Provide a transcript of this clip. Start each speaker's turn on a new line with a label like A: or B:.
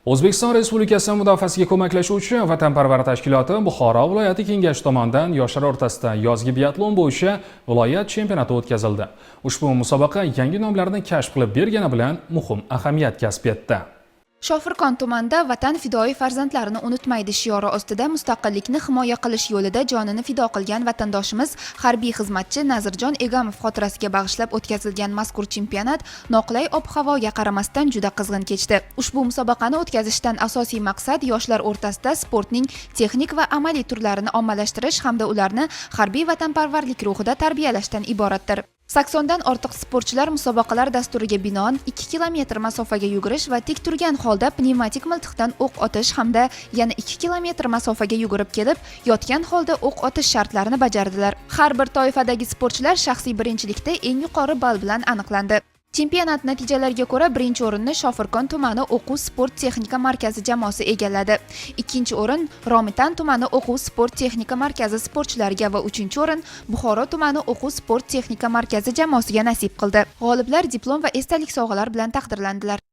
A: O'zbekiston Respublikasi mudofaasiga ko'maklashuvchi vatanparvar tashkiloti Buxoro viloyati kengashi tomonidan yoshlar o'rtasida yozgi biatlon bo'yicha viloyat chempionati o'tkazildi. Ushbu musobaqa yangi nomlarni kashf qilib bergani bilan muhim ahamiyat kasb etdi.
B: Shofirkon tumanida Vatan fidoyi farzandlarini unutmaydi shiori ostida mustaqillikni himoya qilish yo'lida jonini fido qilgan vatandoshimiz harbiy xizmatchi Nazirjon Egamov xotirasiga bag'ishlab o'tkazilgan mazkur chempionat noqulay ob-havoga qaramasdan juda qizg'in kechdi. Ushbu musobaqani o'tkazishdan asosiy maqsad yoshlar o'rtasida sportning texnik va amaliy turlarini ommalashtirish hamda ularni harbiy vatanparvarlik ruhida tarbiyalashdan iboratdir. 80 dan ortiq sportchilar musobaqalar dasturiga binoan 2 kilometr masofaga yugurish va tik turgan holda pnevmatik miltiqdan o'q otish hamda yana 2 kilometr masofaga yugurib kelib, yotgan holda o'q otish shartlarini bajardilar. Har bir toifadagi sportchilar shaxsiy birinchilikda eng yuqori ball bilan aniqlandi. Chempionat natijalariga ko'ra birinchi o'rinni Shofirkon tumani o'quv sport texnika markazi jamoasi egalladi. Ikkinchi o'rin Romitan tumani o'quv sport texnika markazi sportchilariga va uchinchi o'rin Buxoro tumani o'quv sport texnika markazi jamoasiga nasib qildi. G'oliblar diplom va esdalik sovg'alar bilan taqdirlandilar.